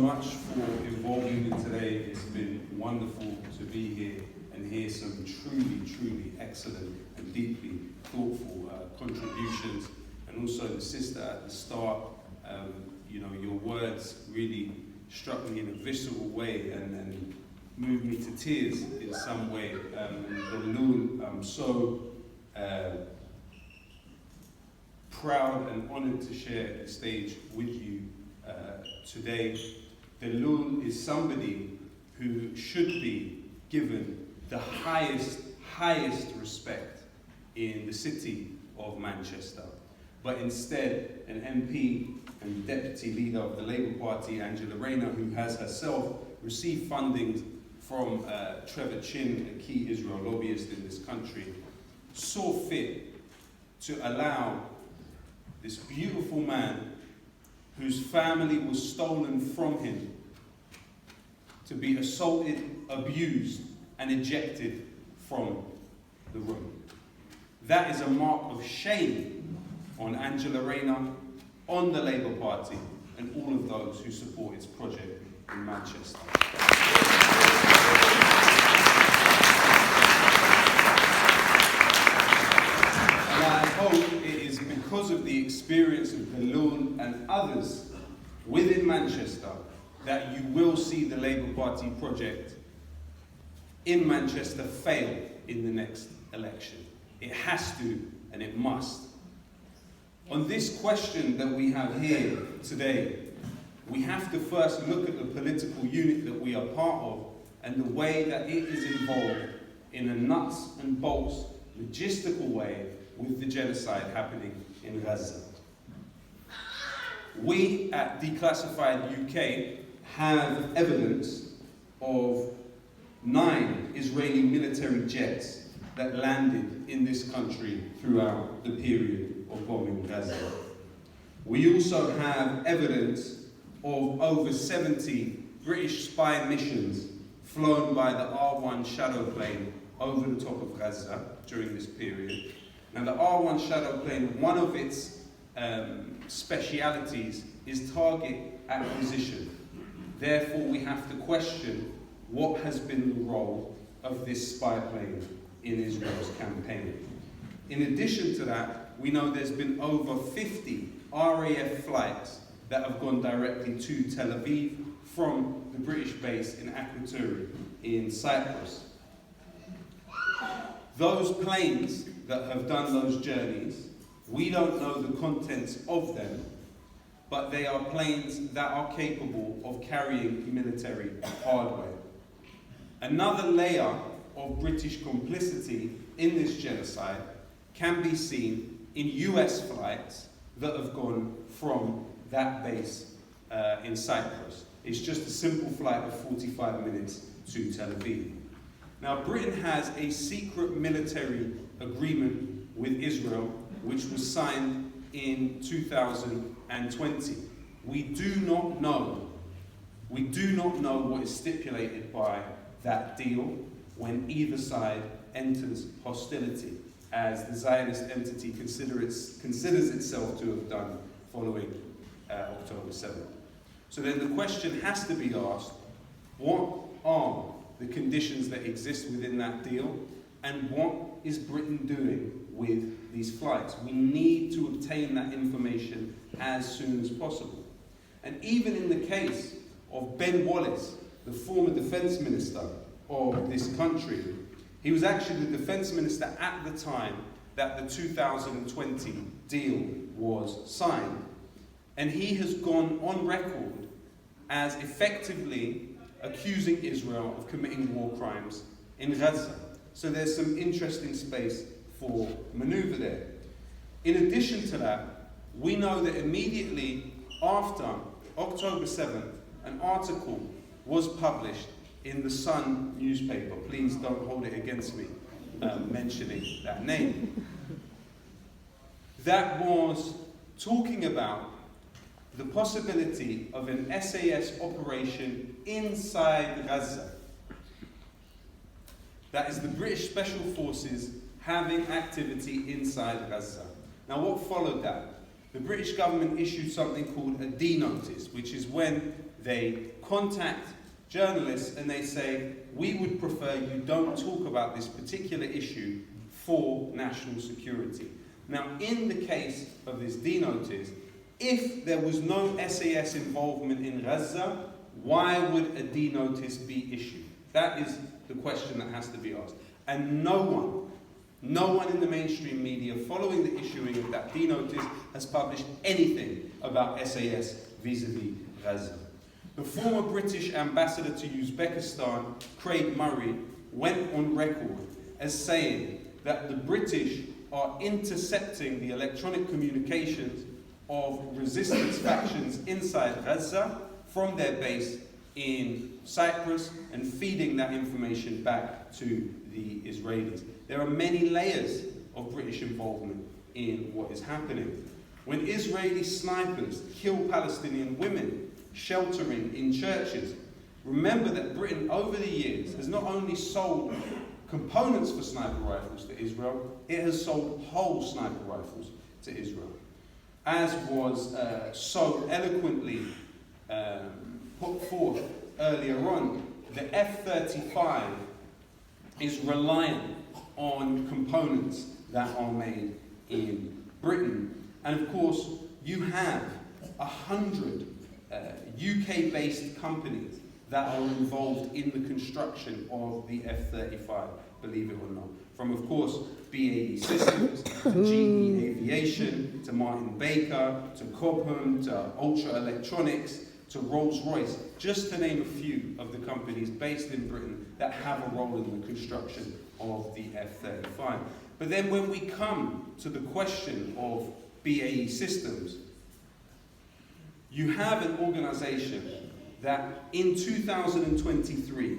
Much for involving me today. It's been wonderful to be here and hear some truly excellent and deeply thoughtful contributions, and also the sister at the start. Your words really struck me in a visceral way and moved me to tears in some way. I'm so proud and honoured to share the stage with you today. Delul is somebody who should be given the highest respect in the city of Manchester. But instead, an MP and deputy leader of the Labour Party, Angela Rayner, who has herself received funding from Trevor Chin, a key Israel lobbyist in this country, saw fit to allow this beautiful man whose family was stolen from him to be assaulted, abused, and ejected from the room. That is a mark of shame on Angela Rayner, on the Labour Party, and all of those who support its project in Manchester. And I hope it is because of the experience of Delul and others within Manchester that you will see the Labour Party project in Manchester fail in the next election. It has to and it must. On this question that we have here today, we have to first look at the political unit that we are part of and the way that it is involved in a nuts and bolts logistical way with the genocide happening in Gaza. We at Declassified UK have evidence of 9 Israeli military jets that landed in this country throughout the period of bombing Gaza. We also have evidence of over 70 British spy missions flown by the R1 shadow plane over the top of Gaza during this period. Now the R1 shadow plane, one of its specialities is target acquisition. Therefore, we have to question what has been the role of this spy plane in Israel's campaign. In addition to that, we know there's been over 50 RAF flights that have gone directly to Tel Aviv from the British base in Akrotiri in Cyprus. Those planes that have done those journeys, we don't know the contents of them, but they are planes that are capable of carrying military hardware. Another layer of British complicity in this genocide can be seen in US flights that have gone from that base in Cyprus. It's just a simple flight of 45 minutes to Tel Aviv. Now, Britain has a secret military agreement with Israel, which was signed in 2020. We do not know what is stipulated by that deal when either side enters hostility, as the Zionist entity considers itself to have done following October 7th. So then the question has to be asked, what are the conditions that exist within that deal, and what is Britain doing with these flights? We need to obtain that information as soon as possible. And even in the case of Ben Wallace, the former defence minister of this country, he was actually the defence minister at the time that the 2020 deal was signed. And he has gone on record as effectively accusing Israel of committing war crimes in Gaza. So there's some interesting space for manoeuvre there. In addition to that, we know that immediately after October 7th, an article was published in the Sun newspaper. Please don't hold it against me mentioning that name. That was talking about the possibility of an SAS operation inside Gaza. That is the British Special Forces having activity inside Gaza. Now, what followed that? The British government issued something called a D notice, which is when they contact journalists and they say, we would prefer you don't talk about this particular issue for national security. Now, in the case of this D-notice, if there was no SAS involvement in Gaza, why would a D-notice be issued? That is the question that has to be asked. And no one in the mainstream media following the issuing of that D-notice has published anything about SAS vis-a-vis Gaza. The former British ambassador to Uzbekistan, Craig Murray, went on record as saying that the British are intercepting the electronic communications of resistance factions inside Gaza from their base in Cyprus and feeding that information back to the Israelis. There are many layers of British involvement in what is happening. When Israeli snipers kill Palestinian women sheltering in churches, remember that Britain over the years has not only sold components for sniper rifles to Israel, it has sold whole sniper rifles to Israel. As was so eloquently put forth earlier on, the F-35 is reliant on components that are made in Britain. And of course, you have 100 UK-based companies that are involved in the construction of the F-35, believe it or not. From, of course, BAE Systems, to GE Aviation, to Martin Baker, to Cobham, to Ultra Electronics, to Rolls-Royce, just to name a few of the companies based in Britain that have a role in the construction of the F-35. But then when we come to the question of BAE Systems, you have an organisation that in 2023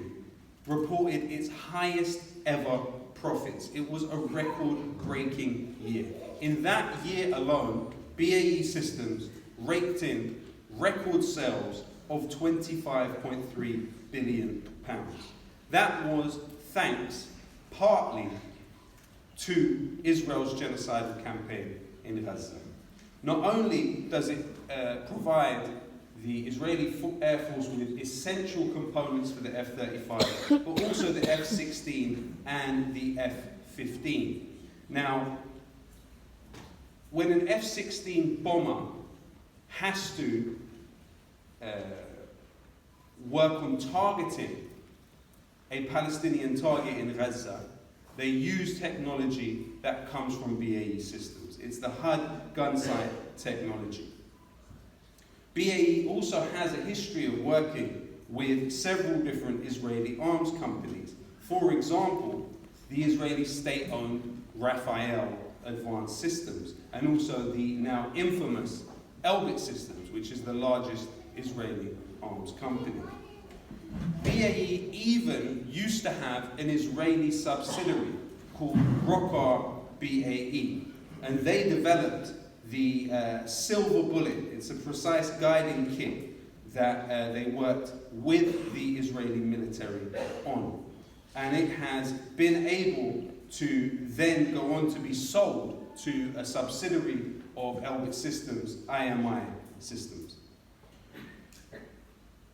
reported its highest ever profits. It was a record-breaking year. In that year alone, BAE Systems raked in record sales of £25.3 billion. That was thanks partly to Israel's genocidal campaign in Gaza. Not only does it provide the Israeli Air Force with essential components for the F-35, but also the F-16 and the F-15. Now, when an F-16 bomber has to work on targeting a Palestinian target in Gaza, they use technology that comes from BAE Systems. It's the HUD gunsight technology. BAE also has a history of working with several different Israeli arms companies. For example, the Israeli state-owned Rafael Advanced Systems, and also the now infamous Elbit Systems, which is the largest Israeli arms company. BAE even used to have an Israeli subsidiary called Rokar BAE, and they developed the Silver Bullet. It's a precise guiding kit that they worked with the Israeli military on. And it has been able to then go on to be sold to a subsidiary of Elbit Systems, IMI Systems.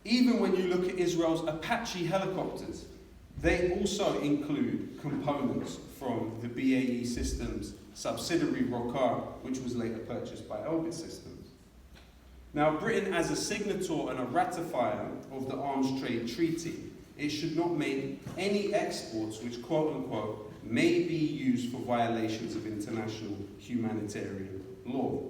Even when you look at Israel's Apache helicopters, they also include components from the BAE Systems subsidiary Rokar, which was later purchased by Elbit Systems. Now, Britain, as a signator and a ratifier of the Arms Trade Treaty, it should not make any exports which, quote-unquote, may be used for violations of international humanitarian law.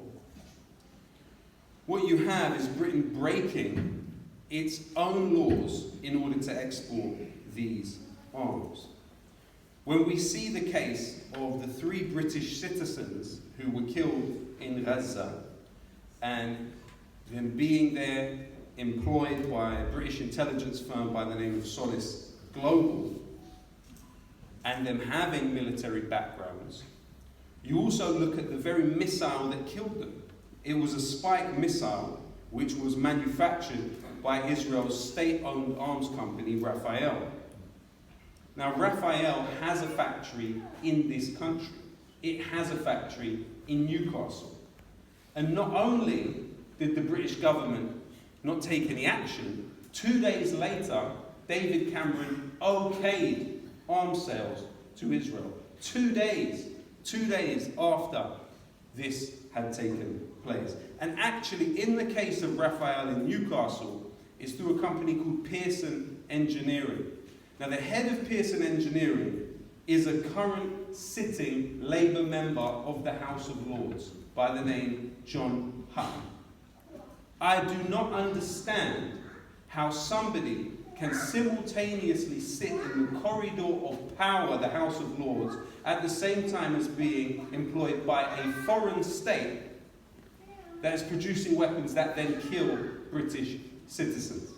What you have is Britain breaking its own laws in order to export these arms. When we see the case of the 3 British citizens who were killed in Gaza and them being there employed by a British intelligence firm by the name of Solace Global, and them having military backgrounds, you also look at the very missile that killed them. It was a Spike missile which was manufactured by Israel's state-owned arms company, Rafael. Now, Rafael has a factory in this country. It has a factory in Newcastle. And not only did the British government not take any action, 2 days later, David Cameron okayed arms sales to Israel. 2 days after this had taken place. And actually, in the case of Raphael in Newcastle, it's through a company called Pearson Engineering. Now, the head of Pearson Engineering is a current sitting Labour member of the House of Lords by the name John Hutton. I do not understand how somebody can simultaneously sit in the corridor of power, the House of Lords, at the same time as being employed by a foreign state that is producing weapons that then kill British citizens.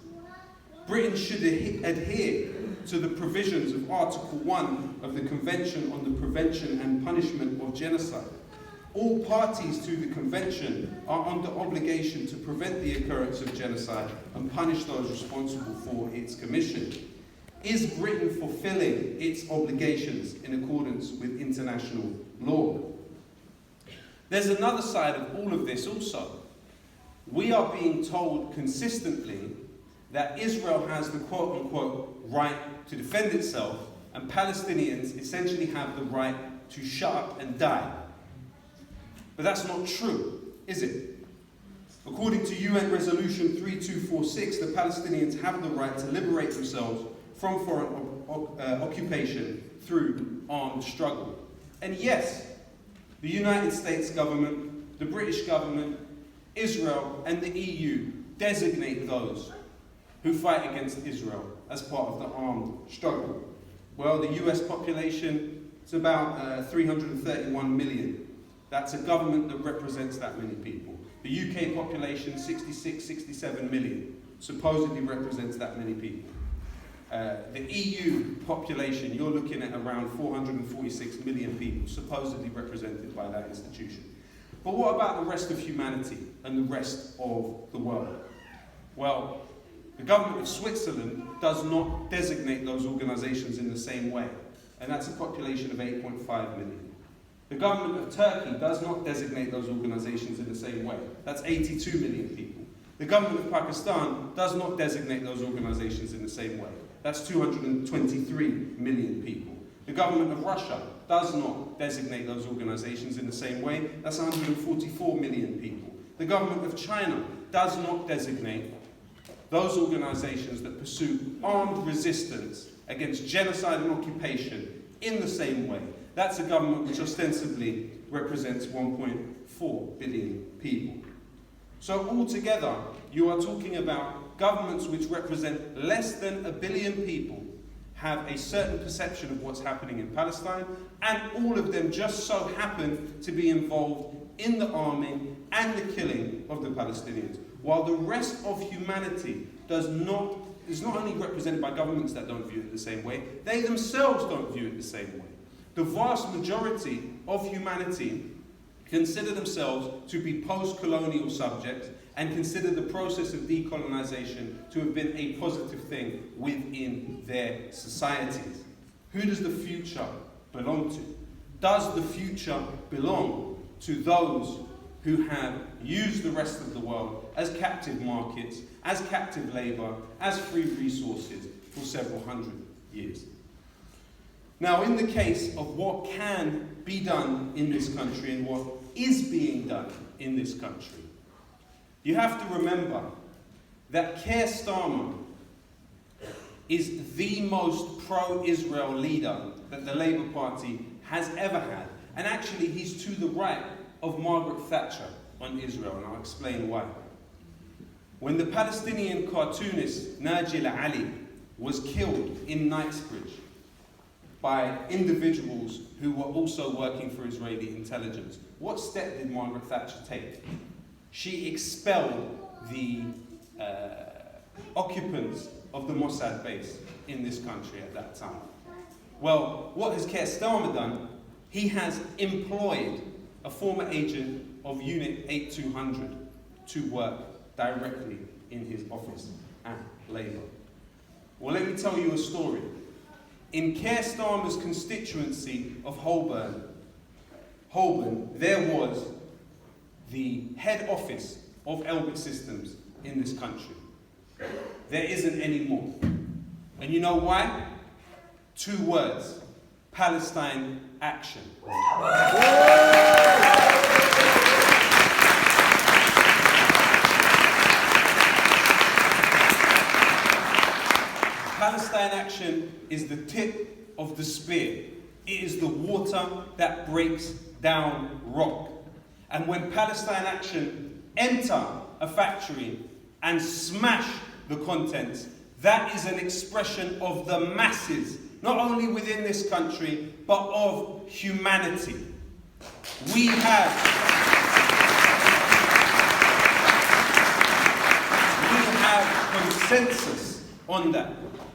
Britain should adhere to the provisions of Article 1 of the Convention on the Prevention and Punishment of Genocide. All parties to the Convention are under obligation to prevent the occurrence of genocide and punish those responsible for its commission. Is Britain fulfilling its obligations in accordance with international law? There's another side of all of this also. We are being told consistently that Israel has the quote-unquote right to defend itself, and Palestinians essentially have the right to shut up and die. But that's not true, is it? According to UN Resolution 3246, the Palestinians have the right to liberate themselves from foreign occupation through armed struggle. And yes, the United States government, the British government, Israel and the EU designate those who fight against Israel as part of the armed struggle. Well, the US population is about 331 million. That's a government that represents that many people. The UK population, 66, 67 million, supposedly represents that many people. The EU population, you're looking at around 446 million people, supposedly represented by that institution. But what about the rest of humanity and the rest of the world? Well, the government of Switzerland does not designate those organisations in the same way, and that's a population of 8.5 million. The government of Turkey does not designate those organisations in the same way. That's 82 million people. The government of Pakistan does not designate those organisations in the same way. That's 223 million people. The government of Russia does not designate those organisations in the same way. That's 144 million people. The government of China does not designate those organisations that pursue armed resistance against genocide and occupation in the same way. That's a government which ostensibly represents 1.4 billion people. So altogether, you are talking about governments which represent less than 1 billion people have a certain perception of what's happening in Palestine, and all of them just so happen to be involved in the arming and the killing of the Palestinians, while the rest of humanity is not only represented by governments that don't view it the same way, they themselves don't view it the same way. The vast majority of humanity consider themselves to be post-colonial subjects and consider the process of decolonization to have been a positive thing within their societies. Who does the future belong to? Does the future belong to those who have used the rest of the world as captive markets, as captive labour, as free resources for several hundred years? Now, in the case of what can be done in this country and what is being done in this country, you have to remember that Keir Starmer is the most pro-Israel leader that the Labour Party has ever had. And actually, he's to the right of Margaret Thatcher on Israel, and I'll explain why. When the Palestinian cartoonist Najila Ali was killed in Knightsbridge by individuals who were also working for Israeli intelligence, what step did Margaret Thatcher take? She expelled the occupants of the Mossad base in this country at that time. Well, what has Keir Starmer done? He has employed a former agent of Unit 8200 to work directly in his office at Labour. Well, let me tell you a story. In Keir Starmer's constituency of Holborn, there was the head office of Elbit Systems in this country. There isn't anymore. And you know why? 2 words: Palestine action. Palestine action is the tip of the spear. It is the water that breaks down rock. And when Palestine action enter a factory and smash the contents, that is an expression of the masses, not only within this country, but of humanity. We have consensus on that.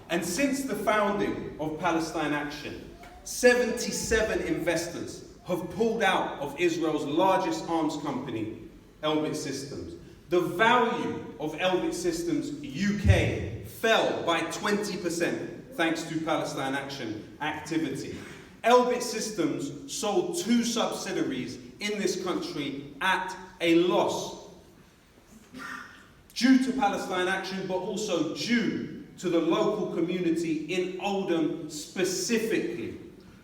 And since the founding of Palestine Action, 77 investors have pulled out of Israel's largest arms company, Elbit Systems. The value of Elbit Systems UK fell by 20% thanks to Palestine Action activity. Elbit Systems sold 2 subsidiaries in this country at a loss due to Palestine Action, but also due to the local community in Oldham specifically,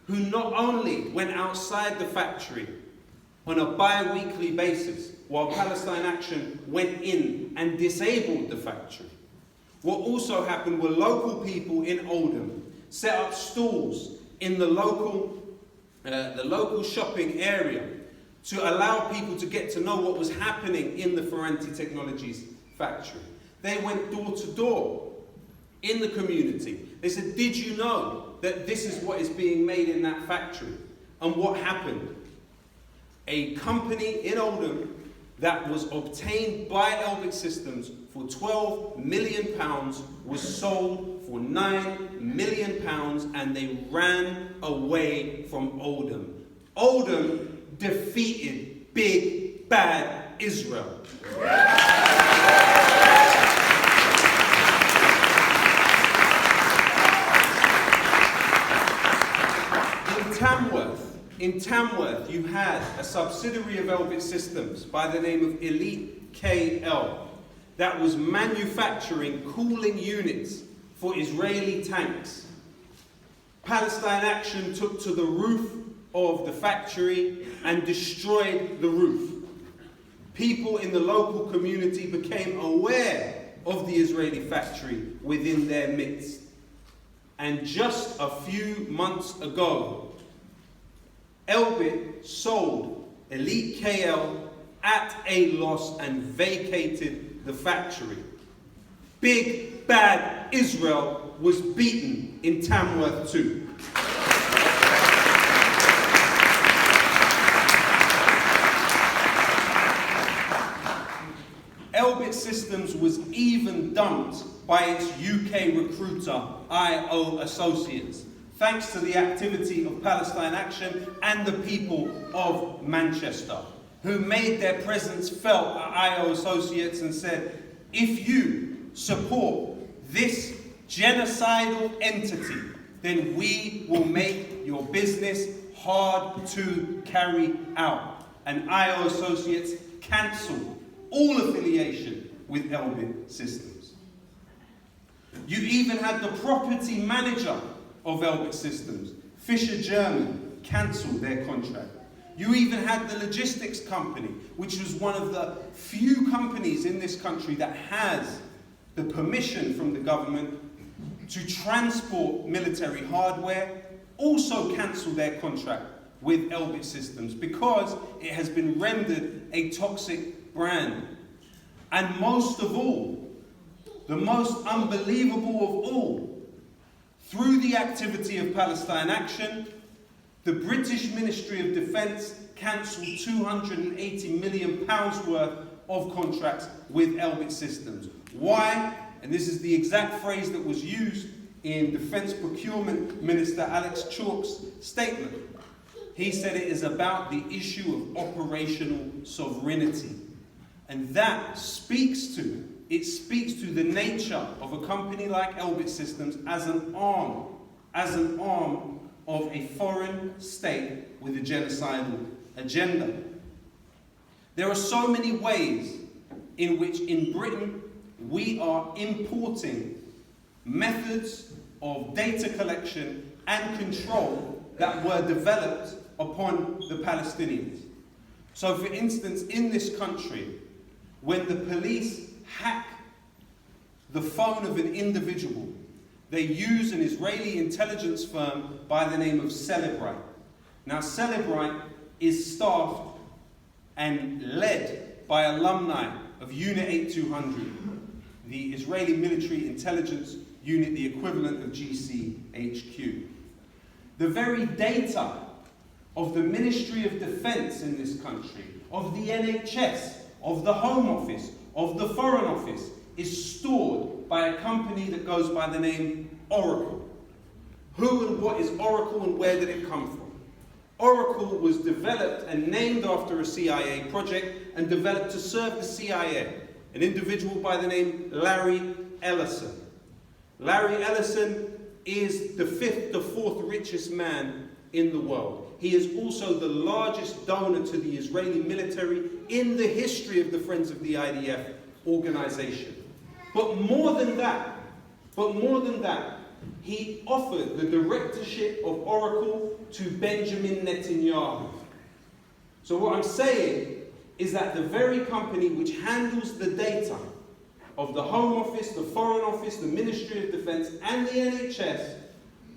who not only went outside the factory on a bi-weekly basis while Palestine Action went in and disabled the factory. What also happened were local people in Oldham set up stalls in the local shopping area to allow people to get to know what was happening in the Ferranti Technologies factory. They went door to door in the community. They said, did you know that this is what is being made in that factory? And what happened? A company in Oldham that was obtained by Elbit Systems for £12 million was sold for £9 million, and they ran away from Oldham. Oldham defeated big bad Israel. In Tamworth, you had a subsidiary of Elbit Systems by the name of Elite KL that was manufacturing cooling units for Israeli tanks. Palestine Action took to the roof of the factory and destroyed the roof. People in the local community became aware of the Israeli factory within their midst. And just a few months ago, Elbit sold Elite KL at a loss and vacated the factory. Big bad Israel was beaten in Tamworth too. Elbit Systems was even dumped by its UK recruiter, IO Associates, thanks to the activity of Palestine Action and the people of Manchester, who made their presence felt at IO Associates and said, if you support this genocidal entity, then we will make your business hard to carry out. And IO Associates cancelled all affiliation with Elbit Systems. You even had the property manager of Elbit Systems, Fisher German, cancelled their contract. You even had the logistics company, which was one of the few companies in this country that has the permission from the government to transport military hardware, also cancelled their contract with Elbit Systems because it has been rendered a toxic brand. And most of all, the most unbelievable of all, through the activity of Palestine Action, the British Ministry of Defence cancelled £280 million worth of contracts with Elbit Systems. Why? And this is the exact phrase that was used in Defence Procurement Minister Alex Chalk's statement. He said it is about the issue of operational sovereignty. And that speaks to the nature of a company like Elbit Systems as an arm of a foreign state with a genocidal agenda. There are so many ways in which in Britain we are importing methods of data collection and control that were developed upon the Palestinians. So for instance, in this country, when the police hack the phone of an individual, they use an Israeli intelligence firm by the name of Celebrite. Now Celebrite is staffed and led by alumni of Unit 8200, the Israeli military intelligence unit, the equivalent of GCHQ. The very data of the Ministry of Defense in this country, of the NHS, of the Home Office, of the Foreign Office, is stored by a company that goes by the name Oracle. Who and what is Oracle and where did it come from? Oracle was developed and named after a CIA project and developed to serve the CIA, an individual by the name Larry Ellison. Larry Ellison is the fourth richest man in the world. He is also the largest donor to the Israeli military in the history of the Friends of the IDF organization. But more than that, he offered the directorship of Oracle to Benjamin Netanyahu. So what I'm saying is that the very company which handles the data of the Home Office, the Foreign Office, the Ministry of Defense, and the NHS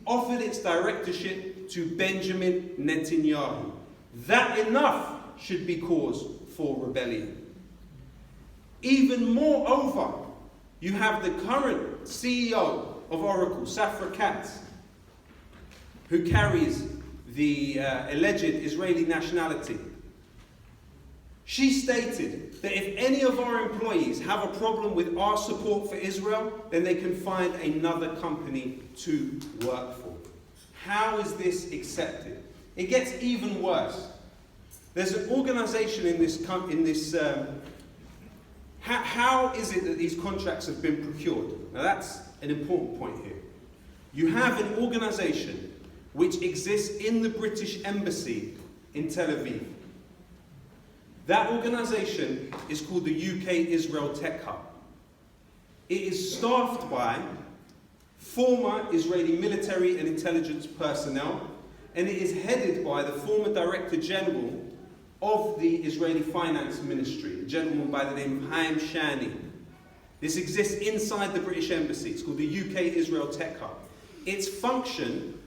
offered its directorship to Benjamin Netanyahu. That enough should be cause for rebellion. Even moreover, you have the current CEO of Oracle, Safra Katz, who carries the alleged Israeli nationality. She stated that if any of our employees have a problem with our support for Israel, then they can find another company to work for. How is this accepted? It gets even worse. There's an organization in this how is it that these contracts have been procured? Now that's an important point here. You have an organization which exists in the British Embassy in Tel Aviv. That organization is called the UK Israel Tech Hub. It is staffed by former Israeli military and intelligence personnel, and it is headed by the former Director General of the Israeli Finance Ministry, a gentleman by the name of Haim Shani. This exists inside the British Embassy. It's called the UK Israel Tech Hub. Its function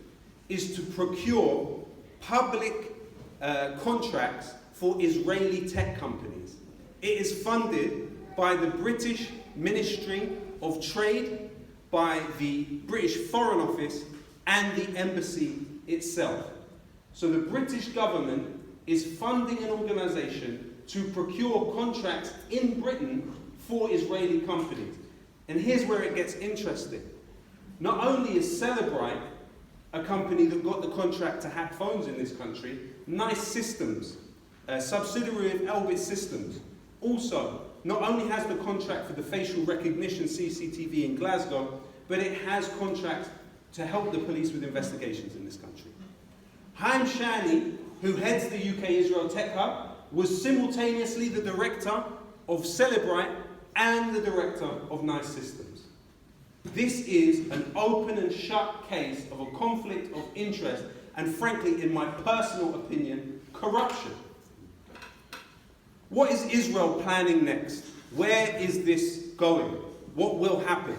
is to procure public contracts for Israeli tech companies. It is funded by the British Ministry of Trade, by the British Foreign Office, and the embassy itself. So the British government is funding an organization to procure contracts in Britain for Israeli companies. And here's where it gets interesting. Not only is Celebrite a company that got the contract to hack phones in this country, Nice Systems, a subsidiary of Elbit Systems, also not only has the contract for the facial recognition CCTV in Glasgow, but it has contracts to help the police with investigations in this country. Haim Shani, who heads the UK Israel Tech Hub, was simultaneously the director of Celebrite and the director of Nice Systems. This is an open and shut case of a conflict of interest and, frankly, in my personal opinion, corruption. What is Israel planning next? Where is this going? What will happen?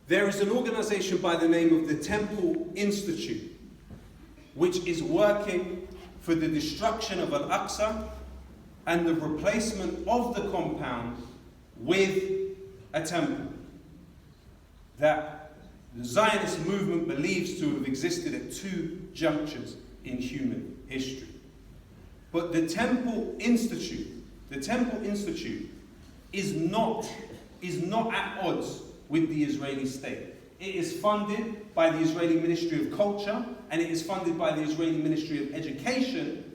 There is an organization by the name of the Temple Institute, which is working for the destruction of Al-Aqsa and the replacement of the compound with a temple that the Zionist movement believes to have existed at two junctures in human history. But the Temple Institute is not at odds with the Israeli state. It is funded by the Israeli Ministry of Culture, and it is funded by the Israeli Ministry of Education,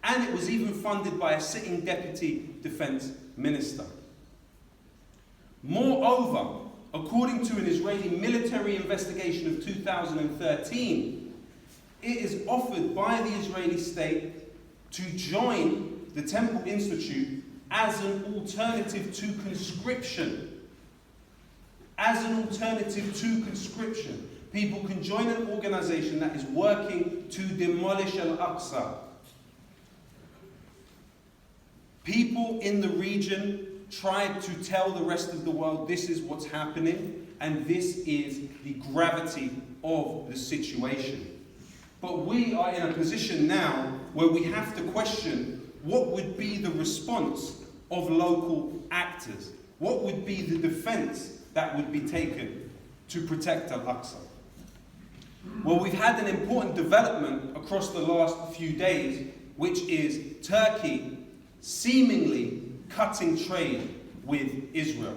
and it was even funded by a sitting deputy defense minister. Moreover, according to an Israeli military investigation of 2013, it is offered by the Israeli state to join the Temple Institute as an alternative to conscription. As an alternative to conscription. People can join an organization that is working to demolish Al-Aqsa. People in the region tried to tell the rest of the world this is what's happening and this is the gravity of the situation. But we are in a position now where we have to question what would be the response of local actors. What would be the defense that would be taken to protect Al-Aqsa? Well, we've had an important development across the last few days, which is Turkey seemingly cutting trade with Israel.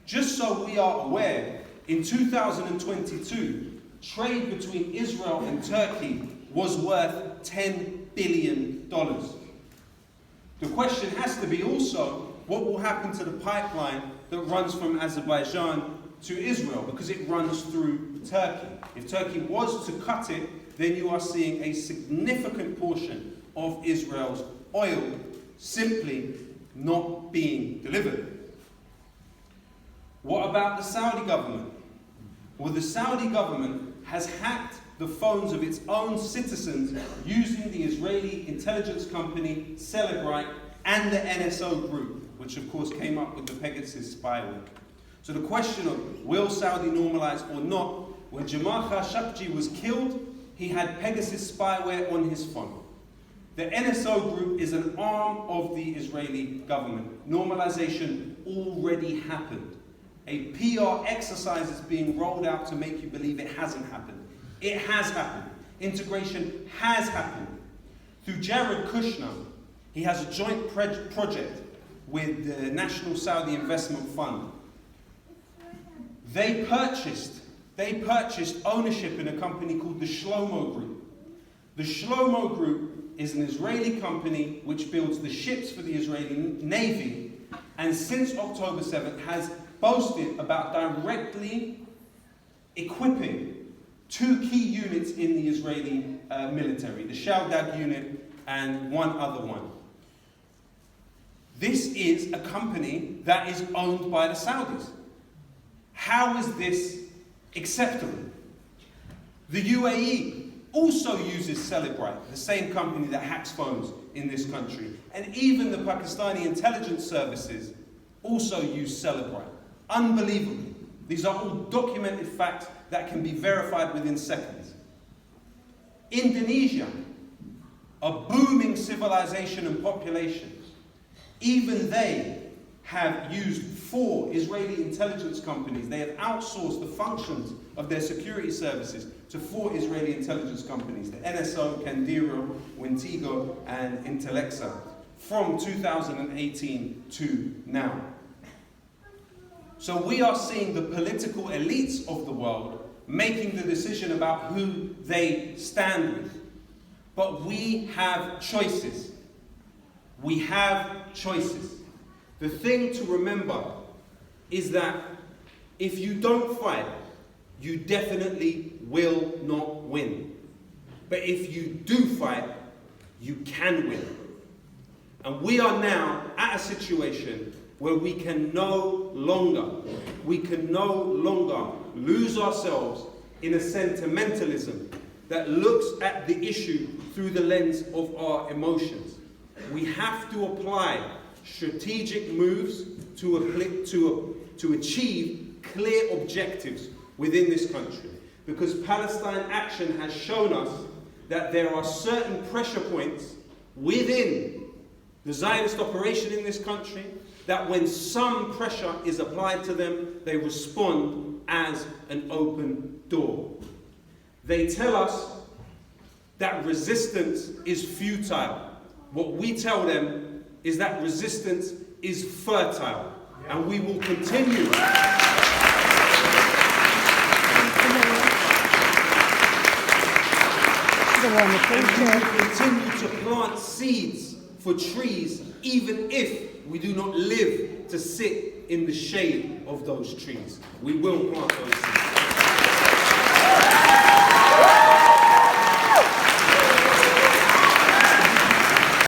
Just so we are aware, in 2022, trade between Israel and Turkey was worth $10 billion. The question has to be also, what will happen to the pipeline that runs from Azerbaijan to Israel, because it runs through Turkey. If Turkey was to cut it, then you are seeing a significant portion of Israel's oil simply not being delivered. What about the Saudi government? Well, the Saudi government has hacked the phones of its own citizens using the Israeli intelligence company Celebrite and the NSO group, which of course came up with the Pegasus spyware. So the question of will Saudi normalize or not, when Jamal Khashoggi was killed, he had Pegasus spyware on his phone. The NSO group is an arm of the Israeli government. Normalization already happened. A PR exercise is being rolled out to make you believe it hasn't happened. It has happened. Integration has happened. Through Jared Kushner, he has a joint project with the National Saudi Investment Fund. They purchased ownership in a company called the Shlomo Group. The Shlomo Group is an Israeli company which builds the ships for the Israeli Navy, and since October 7th has boasted about directly equipping two key units in the Israeli military, the Shaldag unit and one other one. This is a company that is owned by the Saudis. How is this acceptable? The UAE also uses Celebrite, the same company that hacks phones in this country. And even the Pakistani intelligence services also use Celebrite. Unbelievable. These are all documented facts that can be verified within seconds. Indonesia, a booming civilization and population, even they have used 4 Israeli intelligence companies. They have outsourced the functions of their security services to 4 Israeli intelligence companies, the NSO, Kandiro, Wintigo, and Intelexa, from 2018 to now. So we are seeing the political elites of the world making the decision about who they stand with. But we have choices. We have choices. The thing to remember is that if you don't fight, you definitely will not win. But if you do fight, you can win. And we are now at a situation where we can no longer lose ourselves in a sentimentalism that looks at the issue through the lens of our emotions. We have to apply strategic moves to achieve clear objectives within this country. Because Palestine Action has shown us that there are certain pressure points within the Zionist operation in this country that when some pressure is applied to them, they respond as an open door. They tell us that resistance is futile. What we tell them is that resistance is fertile, and we will continue. We will continue to plant seeds for trees, even if we do not live to sit in the shade of those trees. We will plant those seeds.